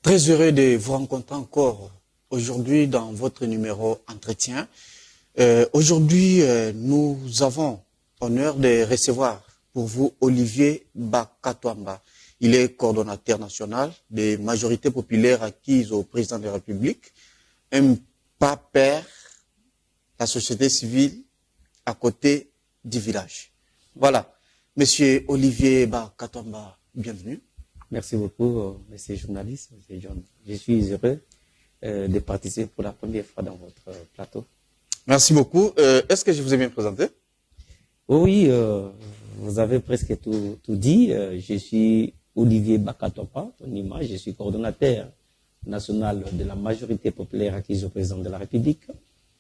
Très heureux de vous rencontrer encore aujourd'hui dans votre numéro entretien. Aujourd'hui, nous avons l'honneur de recevoir pour vous Olivier Bakatouamba. Il est coordonnateur national des majorités populaires acquises au président de la République, un PAPER, la société civile à côté du village. Voilà. Monsieur Olivier Bakatouamba, bienvenue. Merci beaucoup, monsieur le journaliste, monsieur John. Je suis heureux de participer pour la première fois dans votre plateau. Merci beaucoup. Est-ce que je vous ai bien présenté? Oui, vous avez presque tout dit. Je suis Olivier Bakatouamba, ton image. Je suis coordonnateur national de la majorité populaire acquise au président de la République,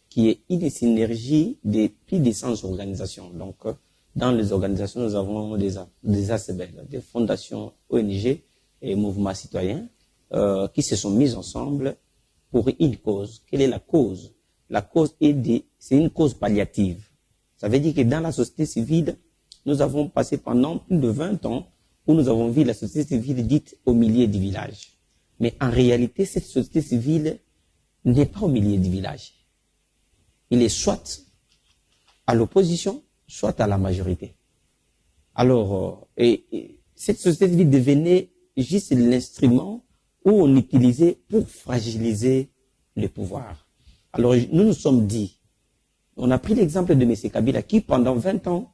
qui est une synergie de plus de 100 organisations. Donc, dans les organisations, nous avons des ACBL, des fondations ONG et mouvements citoyens qui se sont mis ensemble pour une cause. Quelle est la cause? La cause c'est une cause palliative. Ça veut dire que dans la société civile, nous avons passé pendant plus de 20 ans où nous avons vu la société civile dite au milieu du village. Mais en réalité, cette société civile n'est pas au milieu du village. Il est soit à l'opposition, soit à la majorité. Alors, cette société civile devenait juste l'instrument où on utilisait pour fragiliser le pouvoir. Alors, nous nous sommes dit, on a pris l'exemple de M. Kabila qui, pendant 20 ans,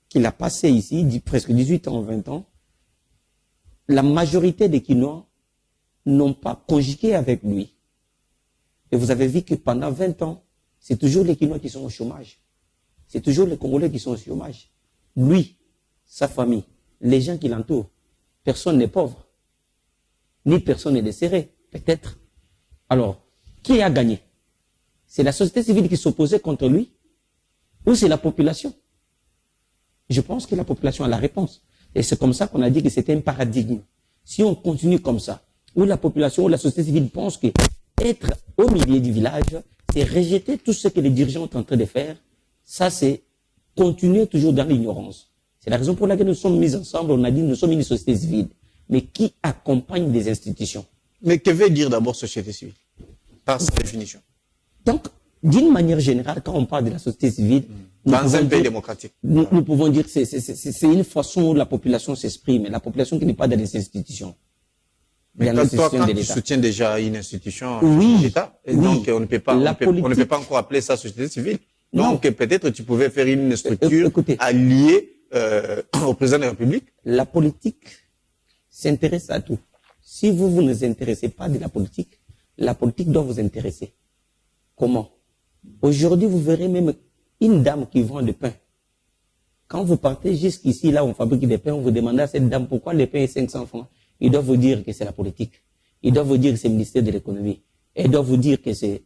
qu'il a passé ici, presque 18 ans, 20 ans, la majorité des Kinois n'ont pas conjugué avec lui. Et vous avez vu que pendant 20 ans, c'est toujours les Kinois qui sont au chômage. C'est toujours les Congolais qui sont au chômage. Lui, sa famille, les gens qui l'entourent, personne n'est pauvre. Ni personne n'est desserré, peut-être. Alors, qui a gagné? C'est la société civile qui s'opposait contre lui ou c'est la population? Je pense que la population a la réponse. Et c'est comme ça qu'on a dit que c'était un paradigme. Si on continue comme ça, où la population ou la société civile pense que être au milieu du village, c'est rejeter tout ce que les dirigeants sont en train de faire, ça c'est continuer toujours dans l'ignorance. C'est la raison pour laquelle nous sommes mis ensemble, on a dit nous sommes une société civile, mais qui accompagne des institutions. Mais que veut dire d'abord société civile, par sa définition? Donc, d'une manière générale, quand on parle de la société civile, dans un pays démocratique, nous pouvons dire que c'est une façon où la population s'exprime, la population qui n'est pas dans les institutions. Mais toi, quand tu soutiens déjà une institution oui, d'État, oui, donc on ne peut pas, on ne peut pas encore appeler ça société civile. Donc peut-être tu pouvais faire une structure alliée au président de la République. La politique s'intéresse à tout. Si vous ne vous intéressez pas de la politique doit vous intéresser. Comment? Aujourd'hui, vous verrez même une dame qui vend du pain. Quand vous partez jusqu'ici, là où on fabrique des pains, vous demandez à cette dame pourquoi le pain est 500 francs. Il doit vous dire que c'est la politique. Il doit vous dire que c'est le ministère de l'économie. Et il doit vous dire que c'est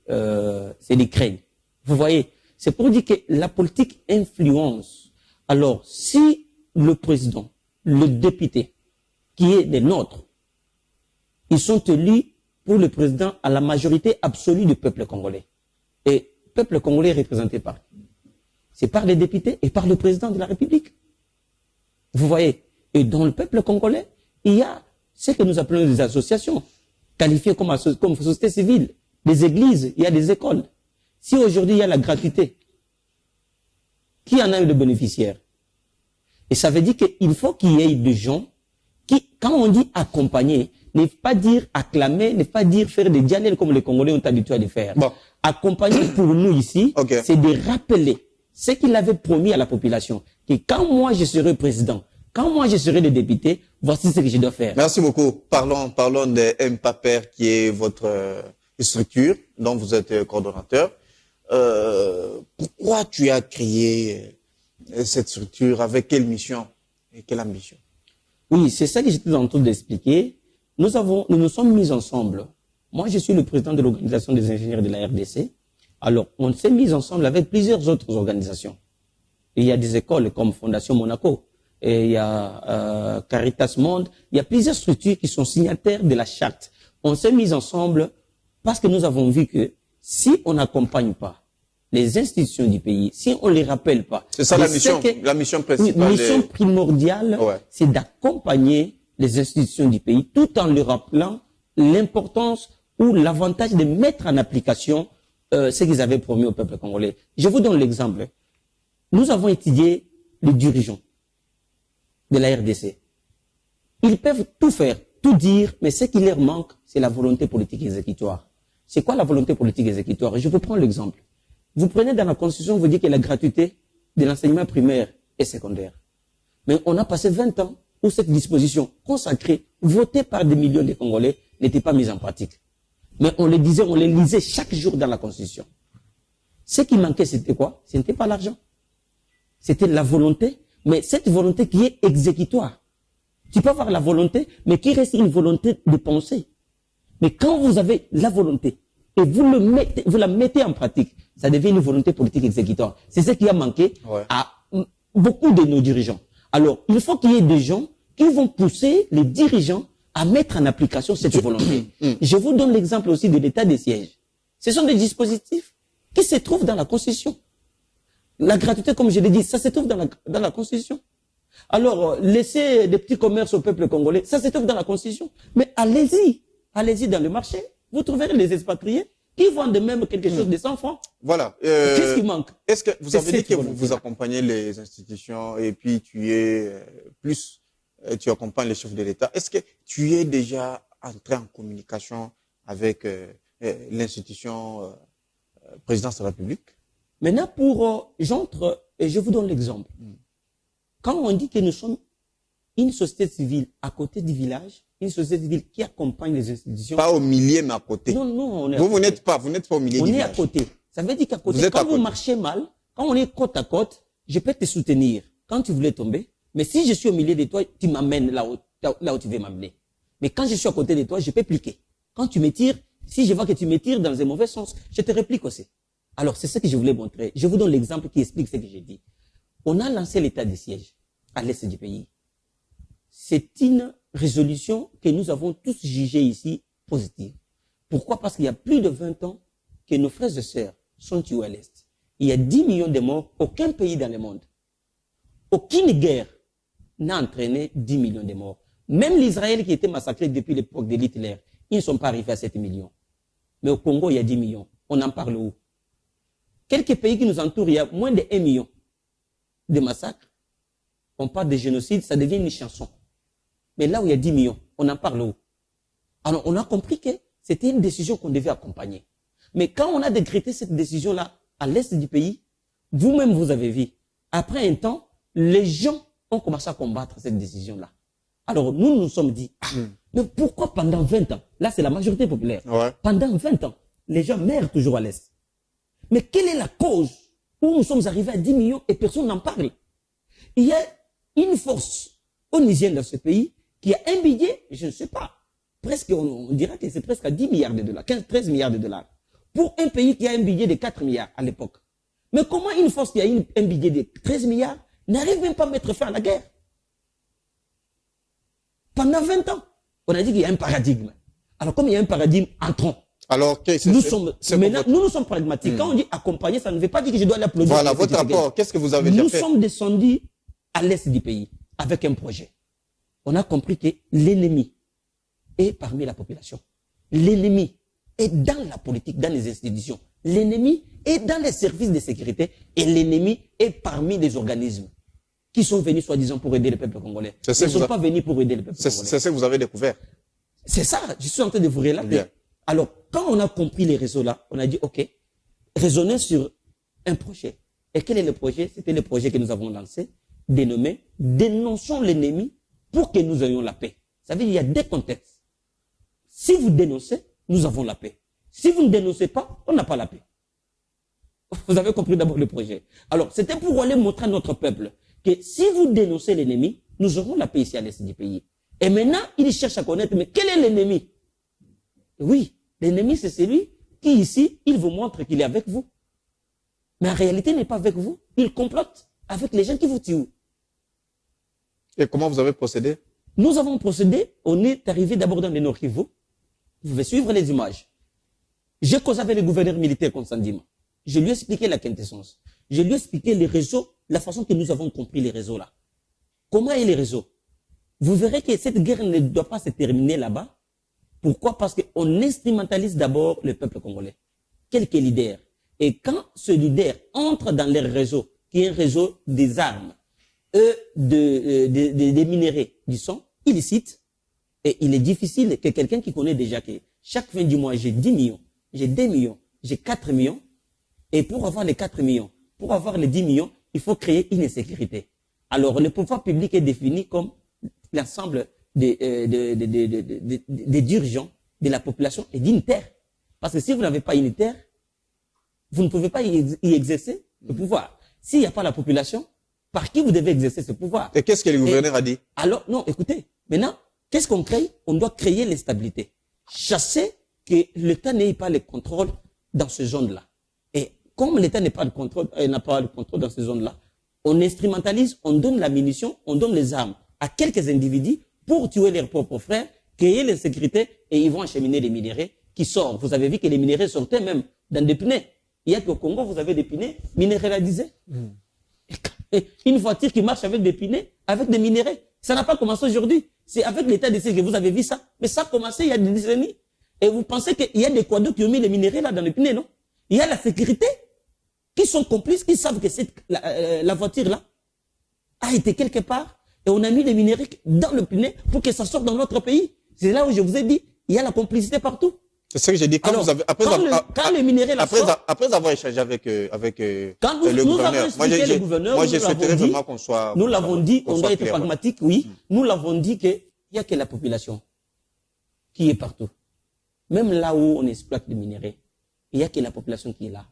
l'Ukraine. Vous voyez? C'est pour dire que la politique influence. Alors, si le président, le député, qui est des nôtres, ils sont élus pour le président à la majorité absolue du peuple congolais. Et le peuple congolais est représenté par qui? C'est par les députés et par le président de la République. Vous voyez? Et dans le peuple congolais, il y a ce que nous appelons des associations, qualifiées comme société civile, des églises, il y a des écoles. Si aujourd'hui il y a la gratuité, qui en a eu le bénéficiaire? Et ça veut dire qu'il faut qu'il y ait des gens qui, quand on dit accompagner, ne pas dire acclamer, ne pas dire faire des dialogues comme les Congolais ont l'habitude de faire. Bon. Accompagner pour nous ici, c'est de rappeler ce qu'il avait promis à la population, que quand moi je serai président, quand moi je serai le député, voici ce que je dois faire. Merci beaucoup. Parlons de MPAPER qui est votre structure dont vous êtes coordonnateur. Pourquoi tu as créé cette structure? Avec quelle mission et quelle ambition? Oui, c'est ça que j'étais en train d'expliquer. Nous nous sommes mis ensemble. Moi, je suis le président de l'organisation des ingénieurs de la RDC. Alors, on s'est mis ensemble avec plusieurs autres organisations. Et il y a des écoles comme Fondation Monaco, et il y a Caritas Monde, il y a plusieurs structures qui sont signataires de la charte. On s'est mis ensemble parce que nous avons vu que si on n'accompagne pas les institutions du pays, si on les rappelle pas. C'est ça la mission principale. Oui, la mission primordiale, c'est d'accompagner les institutions du pays tout en leur rappelant l'importance ou l'avantage de mettre en application ce qu'ils avaient promis au peuple congolais. Je vous donne l'exemple. Nous avons étudié les dirigeants de la RDC. Ils peuvent tout faire, tout dire, mais ce qui leur manque, c'est la volonté politique exécutoire. C'est quoi la volonté politique exécutoire? Je vous prends l'exemple. Vous prenez dans la Constitution, vous dites que la gratuité de l'enseignement primaire et secondaire. Mais on a passé 20 ans où cette disposition consacrée, votée par des millions de Congolais, n'était pas mise en pratique. Mais on les disait, on les lisait chaque jour dans la Constitution. Ce qui manquait, c'était quoi? Ce n'était pas l'argent. C'était la volonté, mais cette volonté qui est exécutoire. Tu peux avoir la volonté, mais qui reste une volonté de penser. Mais quand vous avez la volonté et vous la mettez en pratique, ça devient une volonté politique exécutoire. C'est ce qui a manqué à beaucoup de nos dirigeants. Alors, il faut qu'il y ait des gens qui vont pousser les dirigeants à mettre en application cette volonté. Je vous donne l'exemple aussi de l'état des sièges. Ce sont des dispositifs qui se trouvent dans la Constitution. La gratuité, comme je l'ai dit, ça se trouve dans la Constitution. Alors, laisser des petits commerces au peuple congolais, ça se trouve dans la Constitution. Mais allez-y dans le marché, vous trouverez les expatriés qui vendent même quelque chose de 100 francs. Voilà. Qu'est-ce qui manque? Est-ce que vous avez dit que vous accompagnez les institutions et puis tu accompagnes les chefs de l'État. Est-ce que tu es déjà entré en communication avec l'institution présidence de la République? Maintenant, j'entre et je vous donne l'exemple. Quand on dit que nous sommes une société civile à côté du village, une société civile qui accompagne les institutions. Pas au milieu, mais à côté. Non, on est vous n'êtes pas au milieu du village. On est à côté. Ça veut dire qu'à côté, quand vous marchez mal, quand on est côte à côte, je peux te soutenir quand tu voulais tomber. Mais si je suis au milieu de toi, tu m'amènes là où tu veux m'amener. Mais quand je suis à côté de toi, je peux pliquer. Quand tu me tires, si je vois que tu me tires dans un mauvais sens, je te réplique aussi. Alors, c'est ce que je voulais montrer. Je vous donne l'exemple qui explique ce que j'ai dit. On a lancé l'état de siège à l'est du pays. C'est une résolution que nous avons tous jugée ici positive. Pourquoi? Parce qu'il y a plus de 20 ans que nos frères et sœurs sont tués à l'est. Il y a 10 millions de morts. Aucun pays dans le monde, aucune guerre n'a entraîné 10 millions de morts. Même l'Israël qui était massacré depuis l'époque de Hitler, ils ne sont pas arrivés à 7 millions. Mais au Congo, il y a 10 millions. On en parle où? Quelques pays qui nous entourent, il y a moins de 1 million de massacres. On parle de génocide, ça devient une chanson. Mais là où il y a 10 millions, on en parle où? Alors, on a compris que c'était une décision qu'on devait accompagner. Mais quand on a décrété cette décision-là à l'est du pays, vous-même, vous avez vu, après un temps, les gens ont commencé à combattre cette décision-là. Alors, nous nous sommes dit, mais pourquoi pendant 20 ans, là c'est la majorité populaire, pendant 20 ans, les gens meurent toujours à l'est. Mais quelle est la cause où nous sommes arrivés à 10 millions et personne n'en parle? Il y a une force onusienne dans ce pays qui a un budget, je ne sais pas, presque, on dirait que c'est presque à 10 milliards de dollars, 13 milliards de dollars, pour un pays qui a un budget de 4 milliards à l'époque. Mais comment une force qui a un budget de 13 milliards n'arrive même pas à mettre fin à la guerre? Pendant 20 ans, on a dit qu'il y a un paradigme. Alors comme il y a un paradigme, entrons. Alors, nous sommes pragmatiques. Quand on dit accompagner, ça ne veut pas dire que je dois l'applaudir. Voilà, votre rapport, qu'est-ce que vous avez déjà fait? Nous sommes descendus à l'est du pays avec un projet. On a compris que l'ennemi est parmi la population. L'ennemi est dans la politique, dans les institutions. L'ennemi est dans les services de sécurité et l'ennemi est parmi les organismes qui sont venus soi-disant pour aider le peuple congolais. Ils ne sont pas venus pour aider le peuple congolais. C'est ce que vous avez découvert. C'est ça, je suis en train de vous relater. Bien. Alors, quand on a compris les réseaux-là, on a dit, OK, raisonnez sur un projet. Et quel est le projet? C'était le projet que nous avons lancé, dénommé « Dénonçons l'ennemi pour que nous ayons la paix ». Ça veut dire qu'il y a deux contextes. Si vous dénoncez, nous avons la paix. Si vous ne dénoncez pas, on n'a pas la paix. Vous avez compris d'abord le projet. Alors, c'était pour aller montrer à notre peuple que si vous dénoncez l'ennemi, nous aurons la paix ici à l'est du pays. Et maintenant, il cherche à connaître, mais quel est l'ennemi? Oui, l'ennemi, c'est celui qui, ici, il vous montre qu'il est avec vous. Mais en réalité, il n'est pas avec vous. Il complote avec les gens qui vous tuent. Et comment vous avez procédé? Nous avons procédé. On est arrivé d'abord dans le Nord Kivu. Vous pouvez suivre les images. J'ai causé avec le gouverneur militaire Consandima. Je lui ai expliqué la quintessence. Je lui ai expliqué les réseaux, la façon que nous avons compris les réseaux là. Comment est les réseaux? Vous verrez que cette guerre ne doit pas se terminer là-bas. Pourquoi? Parce qu'on instrumentalise d'abord le peuple congolais. Quelques leaders. Et quand ce leader entre dans leur réseau, qui est un réseau des armes, des minéraux du sang illicites, et il est difficile que quelqu'un qui connaît déjà que chaque fin du mois, j'ai 10 millions, j'ai 2 millions, j'ai 4 millions, et pour avoir les 4 millions, pour avoir les 10 millions, il faut créer une insécurité. Alors, le pouvoir public est défini comme l'ensemble des dirigeants de la population et d'une terre. Parce que si vous n'avez pas une terre, vous ne pouvez pas y exercer le pouvoir. S'il n'y a pas la population, par qui vous devez exercer ce pouvoir? Et qu'est-ce que le gouverneur a dit? Alors, non, écoutez, maintenant, qu'est-ce qu'on crée? On doit créer l'instabilité. Chasser que l'État n'ait pas le contrôle dans ce zone-là. Et comme l'État n'a pas le contrôle dans ces zones-là, on instrumentalise, on donne la munition, on donne les armes à quelques individus pour tuer leurs propres frères, créer l'insécurité et ils vont acheminer les minéraux qui sortent. Vous avez vu que les minéraux sortaient même dans des pneus. Il y a qu'au Congo, vous avez des pneus minéralisés. Une voiture qui marche avec des pneus, avec des minéraux. Ça n'a pas commencé aujourd'hui. C'est avec l'état de siège que vous avez vu ça. Mais ça a commencé il y a des décennies. Et vous pensez qu'il y a des quados qui ont mis les minéraux là dans les pneus, non? Il y a la sécurité qui sont complices, qui savent que la voiture là a été quelque part et on a mis les minéraux dans le pneu pour que ça sorte dans notre pays. C'est là où je vous ai dit, il y a la complicité partout. C'est ce que j'ai dit. Quand Alors, vous avez, après avoir échangé avec quand le nous gouverneur, avons expliqué le gouverneur, moi, je souhaiterais vraiment qu'on soit. Nous l'avons dit, on doit être clair. pragmatique, oui. Nous l'avons dit qu'il n'y a que la population qui est partout. Même là où on exploite les minéraux, il n'y a que la population qui est là.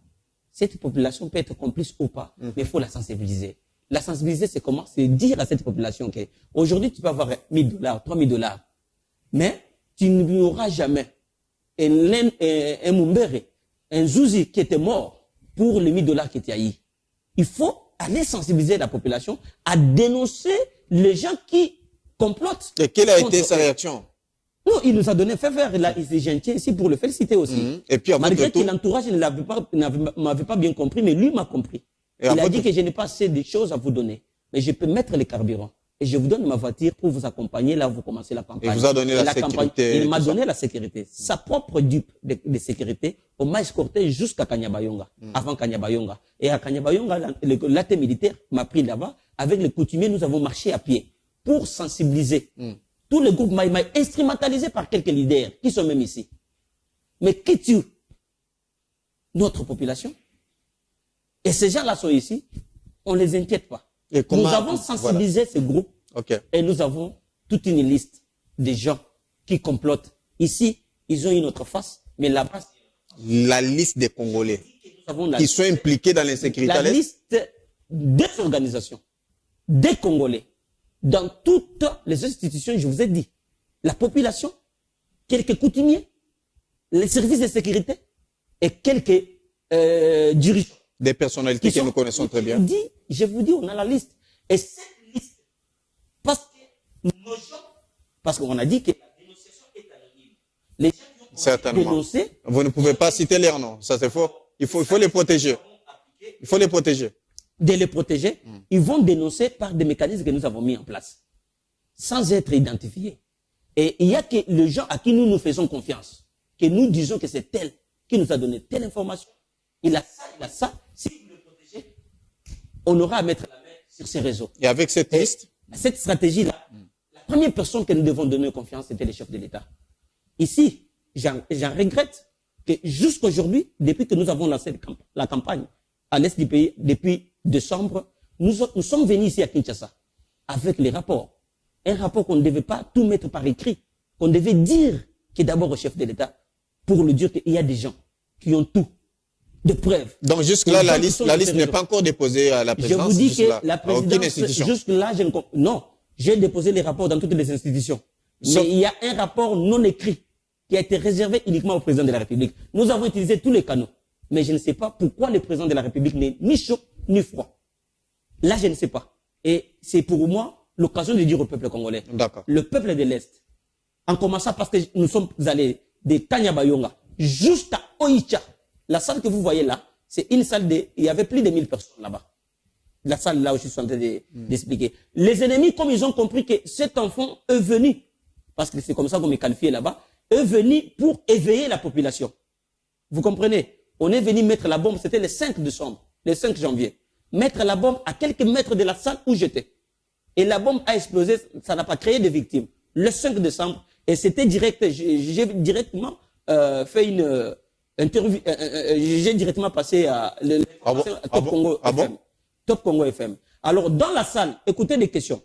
Cette population peut être complice ou pas, mais il faut la sensibiliser. La sensibiliser, c'est comment? C'est dire à cette population que aujourd'hui tu peux avoir $1 000, $3 000, mais tu n'auras jamais un Mumbere, un Zouzi qui était mort pour les $1 000 qui étaient haïs. Il faut aller sensibiliser la population à dénoncer les gens qui complotent. Et quelle a été sa réaction? Non, il nous a donné fait faire. Là, il s'est gentil ici pour le féliciter aussi. Et puis, malgré que l'entourage ne m'avait pas bien compris, mais lui m'a compris. Il a dit que je n'ai pas assez de choses à vous donner, mais je peux mettre les carburants. Et je vous donne ma voiture pour vous accompagner là où vous commencez la campagne. Il vous a donné la sécurité. Il m'a donné la sécurité. Sa propre dupe de sécurité, on m'a escorté jusqu'à Kanyabayonga, avant Kanyabayonga. Et à Kanyabayonga, l'athée militaire m'a pris là-bas. Avec les coutumiers, nous avons marché à pied pour sensibiliser tout le groupe Maïmaï, instrumentalisé par quelques leaders qui sont même ici. Mais qui tuent notre population? Et ces gens-là sont ici, on ne les inquiète pas. Nous avons sensibilisé ces groupes et nous avons toute une liste de gens qui complotent. Ici, ils ont une autre face, mais là-bas... La liste des Congolais qui sont impliqués dans l'insécurité. La liste des organisations, des Congolais, dans toutes les institutions, je vous ai dit. La population, quelques coutumiers, les services de sécurité et quelques dirigeants. Des personnalités que nous connaissons très bien. Je vous dis, on a la liste. Et cette liste, parce qu'on a dit que la dénonciation est anonyme. Les gens qui ont dénoncé... Vous ne pouvez pas citer leurs noms, ça c'est faux. Il faut les protéger. Il faut les protéger. De les protéger, ils vont dénoncer par des mécanismes que nous avons mis en place, sans être identifiés. Et il y a que les gens à qui nous faisons confiance, que nous disons que c'est tel qui nous a donné telle information. Il a ça, il a ça. Si vous le protégez, on aura à mettre la main sur ces réseaux. Et avec cette liste, cette stratégie-là, la première personne que nous devons donner confiance, c'était le chef de l'État. Ici, j'en regrette que jusqu'aujourd'hui, depuis que nous avons lancé la campagne à l'est du pays, depuis décembre, nous sommes venus ici à Kinshasa avec les rapports. Un rapport qu'on ne devait pas tout mettre par écrit, qu'on devait dire que d'abord au chef de l'État, pour lui dire qu'il y a des gens qui ont tout. De preuves. Donc jusque-là, la liste n'est pas encore déposée à la présidence. Je vous dis que la présidence, jusque-là, non, j'ai déposé les rapports dans toutes les institutions. Mais il y a un rapport non écrit qui a été réservé uniquement au président de la République. Nous avons utilisé tous les canaux. Mais je ne sais pas pourquoi le président de la République n'est ni chaud ni froid. Là, je ne sais pas. Et c'est pour moi l'occasion de dire au peuple congolais. Le peuple de l'Est, en commençant parce que nous sommes allés de Kanyabayonga jusqu'à Oicha. La salle que vous voyez là, c'est une salle il y avait plus de 1000 personnes là-bas. La salle là où je suis en train d'expliquer. Les ennemis, comme ils ont compris que cet enfant est venu, parce que c'est comme ça qu'on m'est qualifié là-bas, est venu pour éveiller la population. Vous comprenez? On est venu mettre la bombe, c'était le 5 décembre, le 5 janvier. Mettre la bombe à quelques mètres de la salle où j'étais. Et la bombe a explosé, ça n'a pas créé de victimes. Le 5 décembre, et c'était direct, j'ai directement fait une interview, j'ai directement passé à Top Congo FM. Top Congo FM. Alors, dans la salle, écoutez les questions.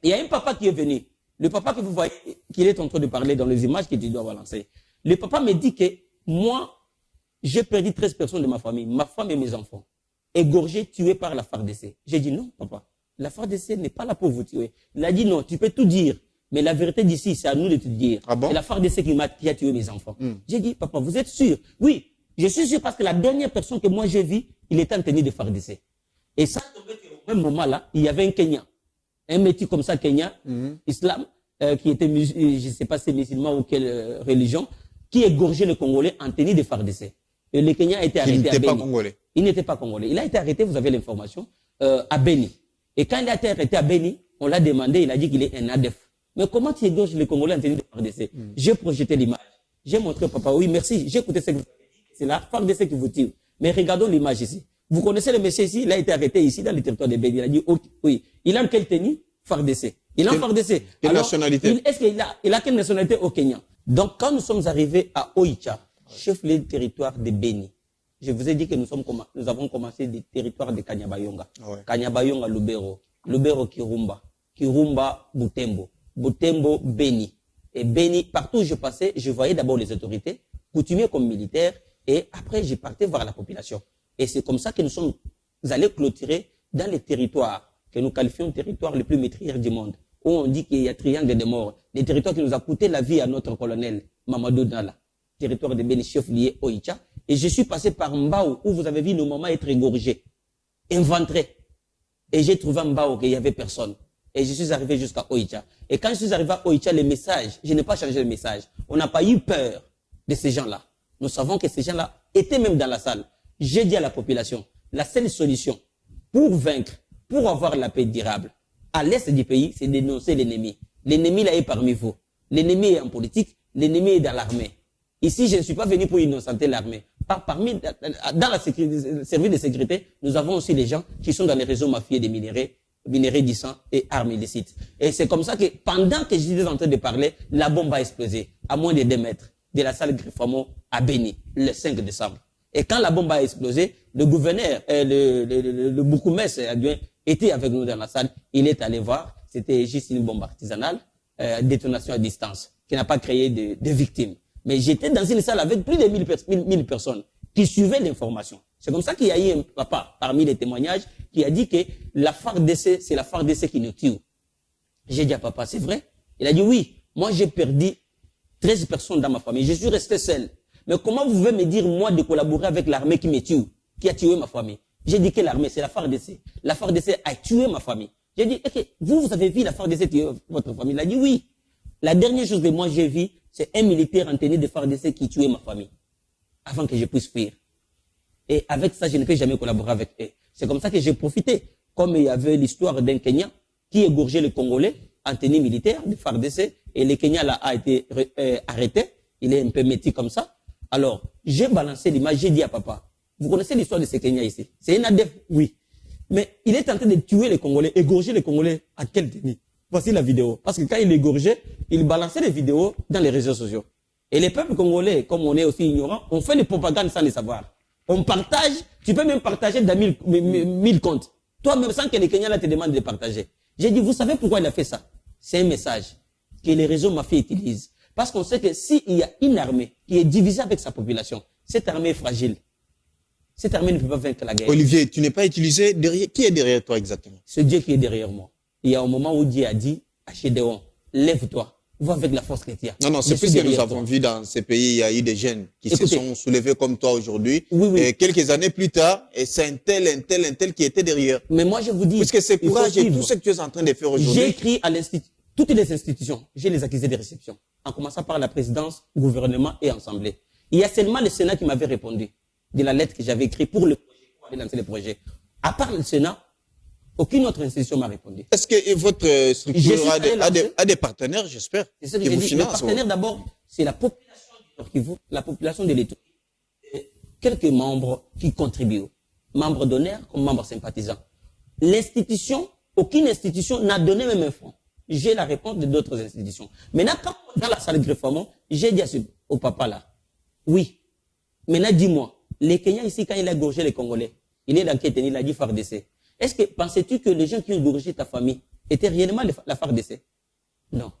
Il y a un papa qui est venu. Le papa que vous voyez, qu'il est en train de parler dans les images qu'il doit balancer. Le papa me dit que moi, j'ai perdu 13 personnes de ma famille, ma femme et mes enfants, égorgés, tués par la FARDC. J'ai dit non, papa. La FARDC n'est pas là pour vous tuer. Il a dit non, tu peux tout dire. Mais la vérité d'ici, c'est à nous de te dire. Ah bon? C'est la FARDC qui a tué mes enfants. J'ai dit, papa, vous êtes sûr? Oui, je suis sûr parce que la dernière personne que moi j'ai vue, il était en tenue de FARDC. Et ça tombait qu'au même moment là, il y avait un Kenyan. Un métis comme ça, Kenyan, islam, qui était, je ne sais pas si c'est musulman ou quelle religion, qui égorgeait le Congolais en tenue de FARDC. Et le Kenyan a été arrêté à Beni. Il n'était pas congolais. Il n'était pas congolais. Il a été arrêté, vous avez l'information, à Beni. Et quand il a été arrêté à Beni, on l'a demandé, il a dit qu'il est un ADEF. Mais comment tu égorges les Congolais en tenue de FARDC? J'ai projeté l'image. J'ai montré au papa, oui, merci, j'ai écouté ce que vous avez dit. C'est la FARDC qui vous tire. Mais regardons l'image ici. Vous connaissez le monsieur ici, il a été arrêté ici dans le territoire de Beni. Il a dit, okay, oui. Il a quelle tenue? FARDC. Il a FARDC. Quelle nationalité? Est-ce qu'il a quelle nationalité au Kenya? Donc, quand nous sommes arrivés à Oicha, chef-lieu du territoire de Beni, je vous ai dit que nous avons commencé des territoires de Kanyabayonga. Kanyabayonga, Lubero. Lubero, Kirumba. Kirumba, Butembo. Butembo, Beni. Et Beni, partout où je passais, je voyais d'abord les autorités, coutumiers comme militaires, et après, je partais voir la population. Et c'est comme ça que nous sommes allés clôturer dans les territoires que nous qualifions de territoires les plus meurtriers du monde, où on dit qu'il y a triangle de mort, des territoires qui nous a coûté la vie à notre colonel, Mamadou Dala, territoire de Beni, chef lié Oicha. Et je suis passé par Mbao, où vous avez vu nos mamans être égorgées, inventrées. Et j'ai trouvé à Mbao qu'il n'y avait personne. Et je suis arrivé jusqu'à Oicha. Et quand je suis arrivé à Oicha, le message, je n'ai pas changé le message. On n'a pas eu peur de ces gens-là. Nous savons que ces gens-là étaient même dans la salle. J'ai dit à la population, la seule solution pour vaincre, pour avoir la paix durable, à l'est du pays, c'est dénoncer l'ennemi. L'ennemi là est parmi vous. L'ennemi est en politique, l'ennemi est dans l'armée. Ici, je ne suis pas venu pour innocenter l'armée. Dans le service de sécurité, nous avons aussi des gens qui sont dans les réseaux mafieux des minéraux du sang et armes illicites. Et c'est comme ça que, pendant que j'étais en train de parler, la bombe a explosé à moins de 2 mètres de la salle Griffamo à Beni, le 5 décembre. Et quand la bombe a explosé, le gouverneur, le bourgmestre était avec nous dans la salle. Il est allé voir. C'était juste une bombe artisanale, détonation à distance, qui n'a pas créé de victimes. Mais j'étais dans une salle avec plus de 1000 personnes qui suivaient l'information. C'est comme ça qu'il y a eu un papa, parmi les témoignages, qui a dit que la FARDC, c'est la FARDC qui nous tue. J'ai dit à papa, c'est vrai? Il a dit oui. Moi, j'ai perdu 13 personnes dans ma famille. Je suis resté seul. Mais comment vous pouvez me dire, moi, de collaborer avec l'armée qui me tue, qui a tué ma famille? J'ai dit que l'armée, c'est la FARDC. La FARDC a tué ma famille. J'ai dit, ok, vous avez vu la FARDC tuer votre famille? Il a dit oui. La dernière chose que moi j'ai vu, c'est un militaire en tenue de FARDC qui tuait ma famille. Avant que je puisse fuir. Et avec ça, je ne peux jamais collaborer avec eux. C'est comme ça que j'ai profité. Comme il y avait l'histoire d'un Kenyan qui égorgeait le Congolais en tenue militaire de FARDC, et le Kenyan là a été arrêté. Il est un peu métis comme ça. Alors, j'ai balancé l'image, j'ai dit à papa, vous connaissez l'histoire de ce Kenyan ici? C'est un ADEF, oui. Mais il est en train de tuer les Congolais, égorger les Congolais à quelle tenue? Voici la vidéo. Parce que quand il égorgeait, il balançait les vidéos dans les réseaux sociaux. Et les peuples congolais, comme on est aussi ignorants, on fait des propagandes sans les savoir. On partage, tu peux même partager dans 1000 comptes. Toi-même, sans que les Kenyans là te demandent de partager. J'ai dit, vous savez pourquoi il a fait ça? C'est un message que les réseaux mafieux utilisent. Parce qu'on sait que s'il y a une armée qui est divisée avec sa population, cette armée est fragile. Cette armée ne peut pas vaincre la guerre. Olivier, tu n'es pas utilisé derrière. Qui est derrière toi exactement? C'est Dieu qui est derrière moi. Il y a un moment où Dieu a dit à Gédéon, lève-toi, va avec la force chrétienne. Non, c'est plus que nous avons vu dans ces pays, il y a eu des jeunes qui se sont soulevés comme toi aujourd'hui. Oui. Et quelques années plus tard, et c'est un tel qui était derrière. Mais moi, je vous dis. Parce que c'est courage et tout ce que tu es en train de faire aujourd'hui. J'ai écrit à l'institut, toutes les institutions, j'ai les accusés de réception. En commençant par la présidence, gouvernement et assemblée. Il y a seulement le Sénat qui m'avait répondu de la lettre que j'avais écrite pour le projet, pour aller lancer le projet. À part le Sénat, Aucune autre institution m'a répondu. Est-ce que votre structure a des partenaires, j'espère? C'est ce que j'ai dit. Les partenaires, d'abord, c'est la population du Nord Kivu, la population de l'État. Quelques membres qui contribuent, membres d'honneur comme membres sympathisants. L'institution, aucune institution n'a donné même un franc. J'ai la réponse de d'autres institutions. Maintenant, quand dans la salle de greffement, j'ai dit au papa là, oui, maintenant dis-moi, les Kenyans ici, quand il a gorgé les Congolais, il est dans quel tenue, il a dit FARDC. Est-ce que pensais-tu que les gens qui ont gorgé ta famille étaient réellement la FARDC? Non.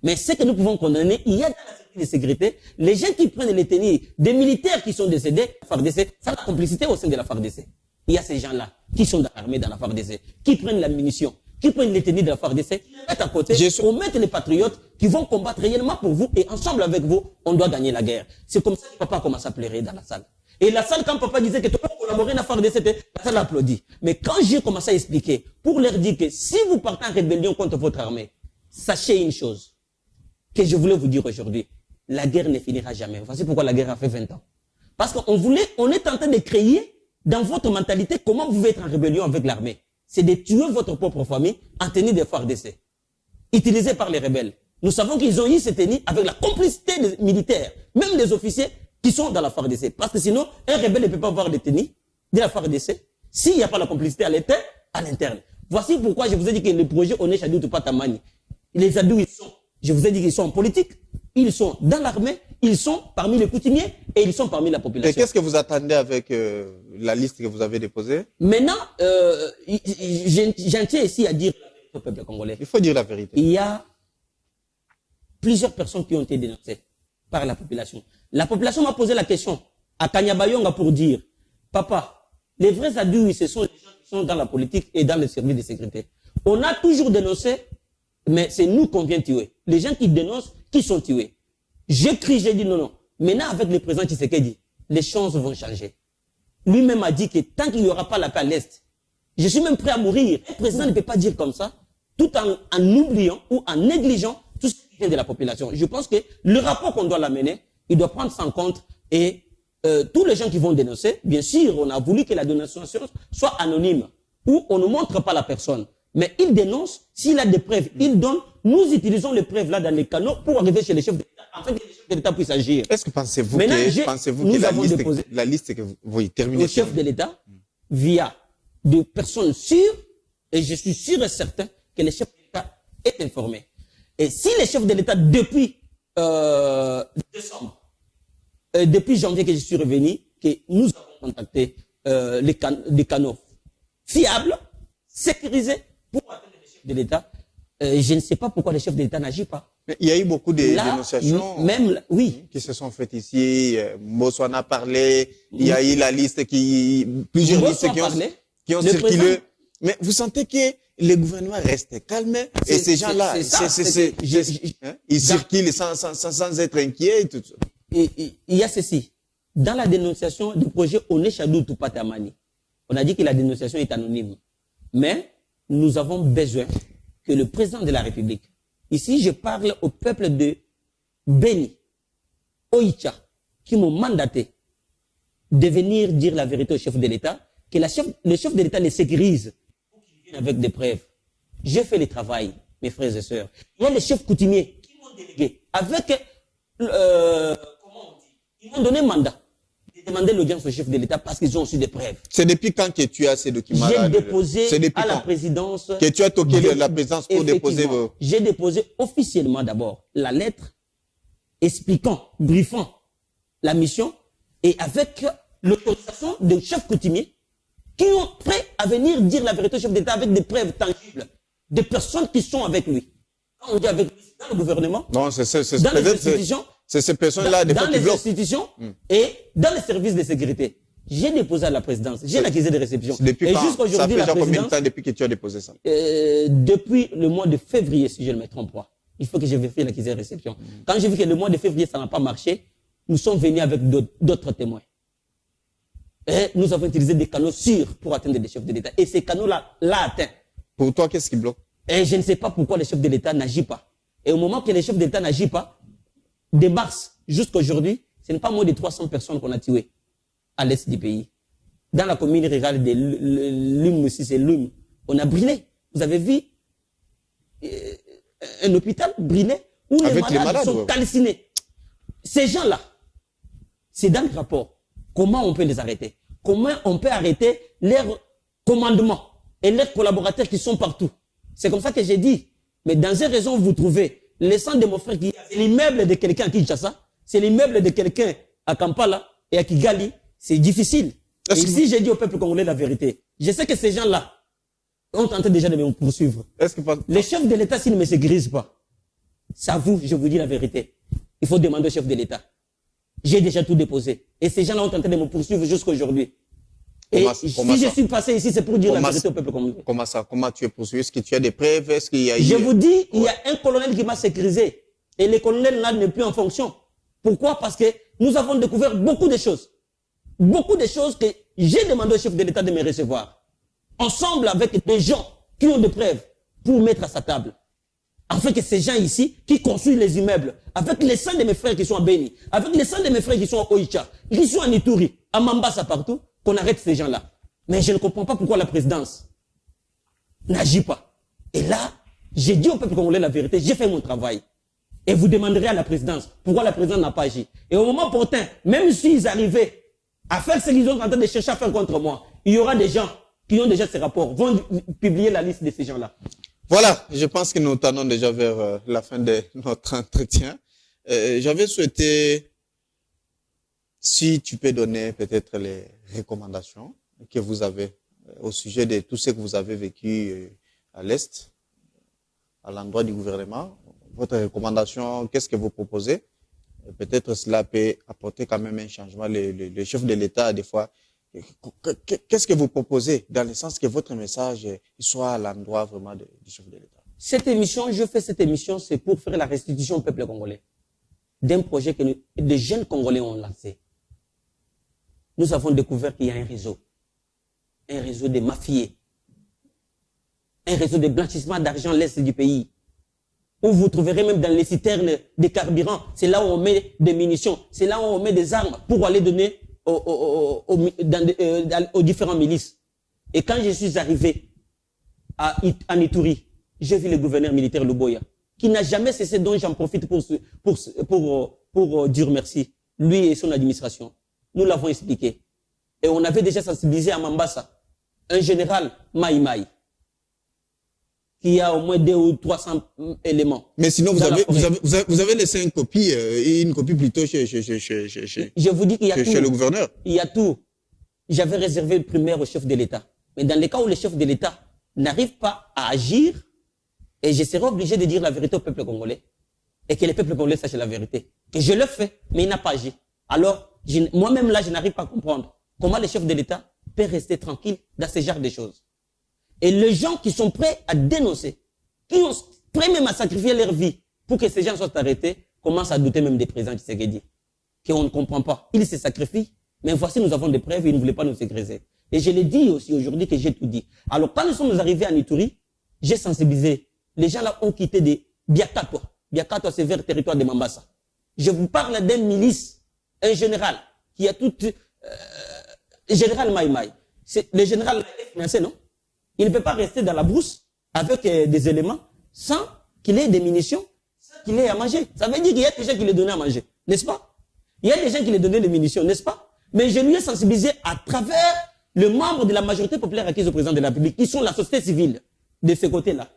Mais ce que nous pouvons condamner, il y a dans la sécurité, les gens qui prennent les tenues des militaires qui sont décédés, la FARDC, ça a la complicité au sein de la FARDC. Il y a ces gens-là qui sont dans l'armée, dans la FARDC, qui prennent la munition, qui prennent les tenues de la FARDC, qui les mettent à côté pour mettre les patriotes qui vont combattre réellement pour vous et ensemble avec vous, on doit gagner la guerre. C'est comme ça que papa commence à pleurer dans la salle. Et la salle, quand papa disait que tu peux collaborer dans la FARDC, la salle applaudit. Mais quand j'ai commencé à expliquer, pour leur dire que si vous partez en rébellion contre votre armée, sachez une chose que je voulais vous dire aujourd'hui. La guerre ne finira jamais. Voici pourquoi la guerre a fait 20 ans. Parce on est en train de créer dans votre mentalité comment vous pouvez être en rébellion avec l'armée. C'est de tuer votre propre famille en tenue de FARDC, utilisée par les rebelles. Nous savons qu'ils ont eu cette tenue avec la complicité des militaires, même des officiers qui sont dans la FARDC. Parce que sinon, un rebelle ne peut pas avoir des tenues de la FARDC s'il n'y a pas la complicité à l'interne. Voici pourquoi je vous ai dit que le projet Onesh Adou Tupatamani, les Adou, je vous ai dit qu'ils sont en politique, ils sont dans l'armée, ils sont parmi les coutumiers et ils sont parmi la population. Et qu'est-ce que vous attendez avec la liste que vous avez déposée? Maintenant, j'en tiens ici à dire au peuple congolais. Il faut dire la vérité. Il y a plusieurs personnes qui ont été dénoncées par la population. La population m'a posé la question à Kanyabayonga pour dire, papa, les vrais adultes, ce sont les gens qui sont dans la politique et dans le service de sécurité. On a toujours dénoncé, mais c'est nous qu'on vient tuer. Les gens qui dénoncent, qui sont tués. J'ai crié, j'ai dit non, non. Maintenant, avec le président Tshisekedi, les choses vont changer. Lui-même a dit que tant qu'il n'y aura pas la paix à l'Est, je suis même prêt à mourir. Un président ne peut pas dire comme ça, tout en oubliant ou en négligeant tout ce qui vient de la population. Je pense que le rapport qu'on doit l'amener, il doit prendre ça en compte et tous les gens qui vont dénoncer, bien sûr, on a voulu que la dénonciation soit anonyme, où on ne montre pas la personne. Mais il dénonce, s'il a des preuves, il donne. Nous utilisons les preuves là dans les canaux pour arriver chez les chefs d'État, afin que les chefs d'État puissent agir. Est-ce que pensez-vous que la liste que vous terminez au chef de l'État, via des personnes sûres, et je suis sûr et certain que le chef de l'État est informé. Et si les chefs de l'État, depuis décembre, depuis janvier que je suis revenu, que nous avons contacté des canaux fiables, sécurisés, pour atteindre les chefs de l'État, je ne sais pas pourquoi les chefs de l'État n'agissent pas. Mais il y a eu beaucoup de dénonciations oui, qui se sont faites ici. Mosso en a parlé. Il y a eu la liste plusieurs listes qui ont circulé. Mais vous sentez que le gouvernement reste calme et ces gens-là, ils circulent sans être inquiets. Tout ça. Il y a ceci. Dans la dénonciation du projet Onesh Adou Tupatamani, on a dit que la dénonciation est anonyme. Mais nous avons besoin que le président de la République, ici je parle au peuple de Beni, Oicha, qui m'ont mandaté de venir dire la vérité au chef de l'État, que le chef de l'État les sécurise pour qu'ils viennent avec des preuves. J'ai fait le travail, mes frères et sœurs. Il y a les chefs coutumiers qui m'ont délégué avec, comment on dit, ils m'ont donné mandat de demander l'audience au chef de l'État parce qu'ils ont aussi des preuves. C'est depuis quand que tu as ces documents-là? J'ai déposé à la présidence. Que tu as toqué la présidence pour déposer vos... J'ai déposé officiellement d'abord la lettre expliquant, briefant la mission et avec l'autorisation des chefs coutumiers qui ont prêt à venir dire la vérité au chef d'État avec des preuves tangibles, des personnes qui sont avec lui. Quand on dit avec lui, dans le gouvernement, non, dans les institutions, c'est ces personnes-là dans les institutions et dans les services de sécurité. J'ai déposé à la présidence, j'ai l'accusé de réception. Depuis et quand? jusqu'aujourd'hui, Ça fait la déjà combien de présidence, temps depuis que tu as déposé ça? depuis le mois de février, si je ne me trompe pas. Il faut que je vérifie l'accusé de réception. Quand j'ai vu que le mois de février, ça n'a pas marché, nous sommes venus avec d'autres témoins. Et nous avons utilisé des canaux sûrs pour atteindre les chefs de l'État. Et ces canaux-là, atteints. Pour toi, qu'est-ce qui bloque? Et je ne sais pas pourquoi les chefs de l'État n'agissent pas. Et au moment que les chefs de l'État n'agissent pas, de mars jusqu'à aujourd'hui, ce n'est pas moins de 300 personnes qu'on a tuées à l'est du pays. Dans la commune rurale de Lum, si c'est Lum, On a brûlé. Vous avez vu un hôpital brûlé où les malades sont calcinés. Ces gens-là, c'est dans le rapport. Comment on peut les arrêter? Comment on peut arrêter leurs commandements et leurs collaborateurs qui sont partout? C'est comme ça que j'ai dit. Mais dans ces raisons, vous trouvez le sang de mon frère, c'est l'immeuble de quelqu'un à Kinshasa, c'est l'immeuble de quelqu'un à Kampala et à Kigali. C'est difficile. Et si j'ai dit au peuple congolais la vérité, je sais que ces gens-là ont tenté déjà de me poursuivre. Les chefs de l'État, s'ils ne me sécurisent pas, c'est à vous, je vous dis la vérité. Il faut demander au chef de l'État. J'ai déjà tout déposé. Et ces gens-là ont tenté de me poursuivre jusqu'à aujourd'hui. Et si je suis passé ici, c'est pour dire la vérité au peuple congolais. Comment ça? Comment tu es poursuivi? Est-ce que tu as des preuves? Est-ce qu'il y a... Je vous dis, il y a un colonel qui m'a sécurisé. Et le colonel là n'est plus en fonction. Pourquoi? Parce que nous avons découvert beaucoup de choses. Beaucoup de choses que j'ai demandé au chef de l'État de me recevoir. Ensemble avec des gens qui ont des preuves pour mettre à sa table. Afin que ces gens ici, qui construisent les immeubles, avec les sang de mes frères qui sont à Beni, avec les sang de mes frères qui sont à Oicha, qui sont à Ituri, à Mambasa partout, qu'on arrête ces gens-là. Mais je ne comprends pas pourquoi la présidence n'agit pas. Et là, j'ai dit au peuple congolais la vérité, j'ai fait mon travail. Et vous demanderez à la présidence pourquoi la présidence n'a pas agi. Et au moment opportun, même s'ils arrivaient à faire ce qu'ils sont en train de chercher à faire contre moi, il y aura des gens qui ont déjà ces rapports, vont publier la liste de ces gens-là. Voilà, je pense que nous tendons déjà vers la fin de notre entretien. J'avais souhaité, si tu peux donner peut-être les recommandations que vous avez au sujet de tout ce que vous avez vécu à l'Est, à l'endroit du gouvernement. Votre recommandation, qu'est-ce que vous proposez? Peut-être cela peut apporter quand même un changement. Le chef de l'État, des fois, qu'est-ce que vous proposez dans le sens que votre message soit à l'endroit vraiment du chef de l'État? Je fais cette émission, c'est pour faire la restitution au peuple congolais d'un projet que des jeunes Congolais ont lancé. Nous avons découvert qu'il y a un réseau de mafieux, un réseau de blanchissement d'argent à l'est du pays, où vous trouverez même dans les citernes des carburants, c'est là où on met des munitions, c'est là où on met des armes pour aller donner aux différents milices. Et quand je suis arrivé en Ituri, j'ai vu le gouverneur militaire Luboya, qui n'a jamais cessé, dont j'en profite pour dire merci, lui et son administration. Nous l'avons expliqué. Et on avait déjà sensibilisé à Mambasa un général Maï Maï, qui a au moins 200 ou 300 éléments. Mais sinon, vous avez laissé une copie plutôt je vous dis qu'il y a tout. Chez le gouverneur. Il y a tout. J'avais réservé le primaire au chef de l'État. Mais dans les cas où le chef de l'État n'arrive pas à agir, et je serai obligé de dire la vérité au peuple congolais, et que le peuple congolais sache la vérité. Et je le fais, mais il n'a pas agi. Alors, moi-même là, je n'arrive pas à comprendre comment le chef de l'État peut rester tranquille dans ce genre de choses. Et les gens qui sont prêts à dénoncer, qui ont prêts même à sacrifier leur vie pour que ces gens soient arrêtés, commencent à douter même des présidents Tshisekedi, qu'on ne comprend pas. Ils se sacrifient, mais voici, nous avons des preuves, ils ne voulaient pas nous sécuriser. Et je l'ai dit aussi aujourd'hui que j'ai tout dit. Alors, quand nous sommes arrivés à Ituri, j'ai sensibilisé. Les gens là ont quitté des Biakato. Biakato, c'est vers le territoire de Mambasa. Je vous parle d'un milice, un général, qui a tout, général Maï Maï. Le général est financé, non? Il ne peut pas rester dans la brousse avec des éléments sans qu'il ait des munitions, sans qu'il ait à manger. Ça veut dire qu'il y a des gens qui lui donnaient à manger, n'est-ce pas? Il y a des gens qui lui donnaient des munitions, n'est-ce pas? Mais je lui ai sensibilisé à travers le membre de la majorité populaire acquise au président de la République, qui sont la société civile de ce côté-là.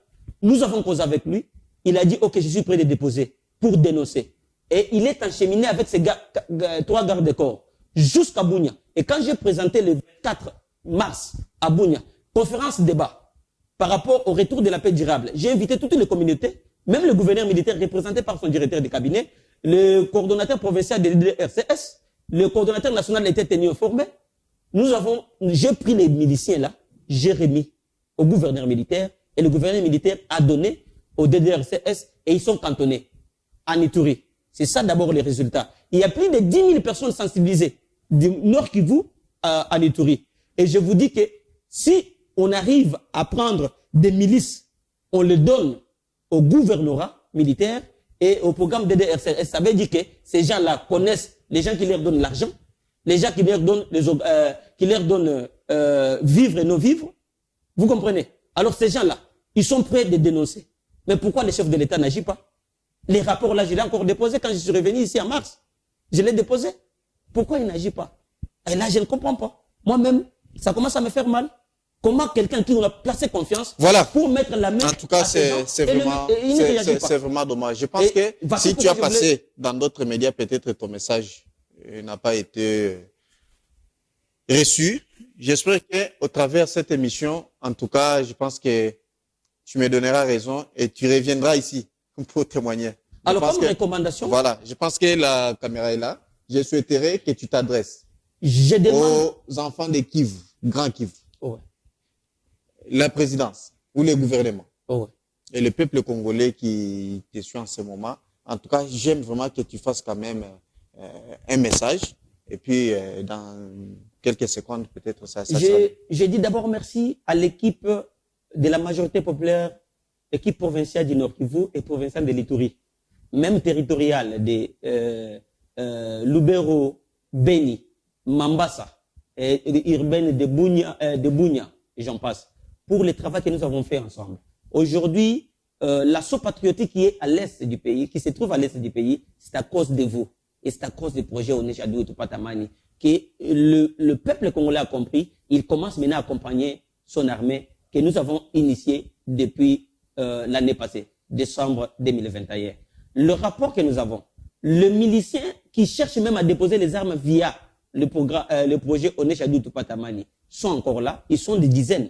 Nous avons causé avec lui. Il a dit, OK, je suis prêt de déposer pour dénoncer. Et il est encheminé avec ses 3 gardes de corps jusqu'à Bunia. Et quand j'ai présenté le 4 mars à Bunia, conférence débat par rapport au retour de la paix durable, j'ai invité toutes les communautés, même le gouverneur militaire représenté par son directeur de cabinet, le coordonnateur provincial de l'RCS, le coordonnateur national était tenu informé. J'ai pris les miliciens là, j'ai remis au gouverneur militaire et le gouverneur militaire a donné au DDRCS et ils sont cantonnés en Ituri. C'est ça d'abord les résultats. Il y a plus de 10 000 personnes sensibilisées du Nord Kivu à Ituri. Et je vous dis que si on arrive à prendre des milices, on les donne au gouvernorat militaire et au programme DDRCS. Ça veut dire que ces gens-là connaissent les gens qui leur donnent l'argent, les gens qui leur donnent vivre et non vivre. Vous comprenez? Alors ces gens-là, ils sont prêts de dénoncer. Mais pourquoi le chef de l'État n'agit pas? Les rapports là, je l'ai encore déposé quand je suis revenu ici en mars. Je l'ai déposé. Pourquoi il n'agit pas? Et là, je ne comprends pas. Moi-même, ça commence à me faire mal. Comment quelqu'un qui nous a placé confiance pour mettre la main. En tout cas, c'est vraiment dommage. Je pense que si tu as passé dans d'autres médias, peut-être ton message n'a pas été reçu. J'espère qu'au travers de cette émission, en tout cas, je pense que tu me donneras raison et tu reviendras ici pour témoigner. Alors, comme recommandation. Voilà, je pense que la caméra est là. Je souhaiterais que tu t'adresses aux enfants de Kivu, Grand Kivu. Ouais. La présidence ou le gouvernement ouais. Et le peuple congolais qui te suit en ce moment. En tout cas, j'aime vraiment que tu fasses quand même un message. Et puis, dans quelques secondes, peut-être ça sera... Je dis d'abord merci à l'équipe de la majorité populaire, équipe provinciale du Nord Kivu et provinciale de l'Ituri, même territoriale de Lubero, Beni, Mambasa, et urbaine de Bunia, et j'en passe, pour le travail que nous avons fait ensemble. Aujourd'hui, l'assaut patriotique qui est à l'est du pays, qui se trouve à l'est du pays, c'est à cause de vous. Et c'est à cause du projet Oneshadou et Tupatamani que le peuple congolais a compris. Il commence maintenant à accompagner son armée que nous avons initiée depuis l'année passée, décembre 2021. Le rapport que nous avons, le milicien qui cherche même à déposer les armes via le projet Oneshadou et Tupatamani sont encore là. Ils sont des dizaines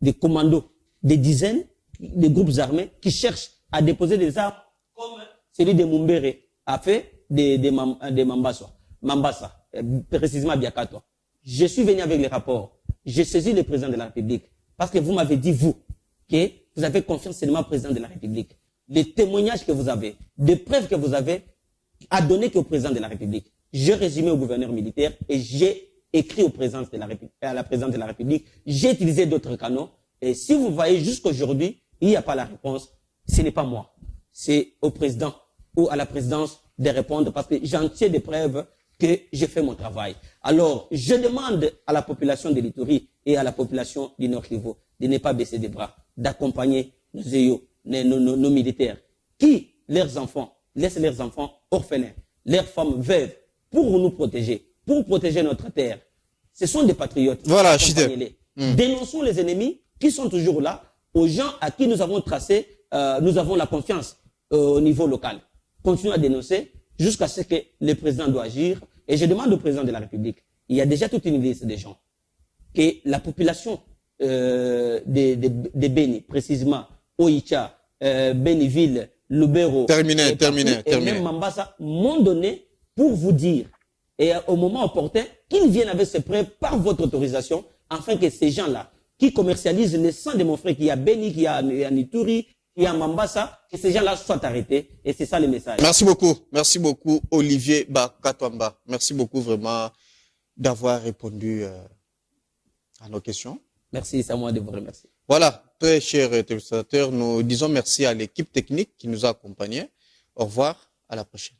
de commandos, des dizaines de groupes armés qui cherchent à déposer des armes comme celui de Mumbere a fait de Mambasa, précisément Biakato. Je suis venu avec les rapports. J'ai saisi le président de la République parce que vous m'avez dit, vous, que vous avez confiance seulement au président de la République. Les témoignages que vous avez, des preuves que vous avez, à donner qu'au président de la République. J'ai résumé au gouverneur militaire et j'ai écrit au président de la République, à la présidente de la République. J'ai utilisé d'autres canaux. Et si vous voyez jusqu'aujourd'hui, il n'y a pas la réponse, ce n'est pas moi. C'est au président ou à la présidence de répondre parce que j'en tiens des preuves que j'ai fait mon travail. Alors, je demande à la population de l'Ituri et à la population du Nord Kivu de ne pas baisser des bras, d'accompagner nos EO, nos militaires, qui, leurs enfants, laissent leurs enfants orphelins, leurs femmes veuves, pour nous protéger, pour protéger notre terre. Ce sont des patriotes. Voilà, Dénonçons les ennemis qui sont toujours là, aux gens à qui nous avons tracé, nous avons la confiance au niveau local. Continuons à dénoncer jusqu'à ce que le président doit agir. Et je demande au président de la République, il y a déjà toute une liste de gens, que la population de Beni, précisément Oicha, Beniville, Lubero, et même Mambasa, m'ont donné pour vous dire, et au moment opportun, qu'ils viennent avec ces preuves par votre autorisation, afin que ces gens-là, qui commercialisent le sang de mon frère, qui a Beni, qui a Ituri, qui a Mambasa, que ces gens-là soient arrêtés. Et c'est ça le message. Merci beaucoup, Olivier Bakatwamba. Merci beaucoup vraiment d'avoir répondu à nos questions. Merci, c'est à moi de vous remercier. Voilà, très chers téléspectateurs, nous disons merci à l'équipe technique qui nous a accompagnés. Au revoir, à la prochaine.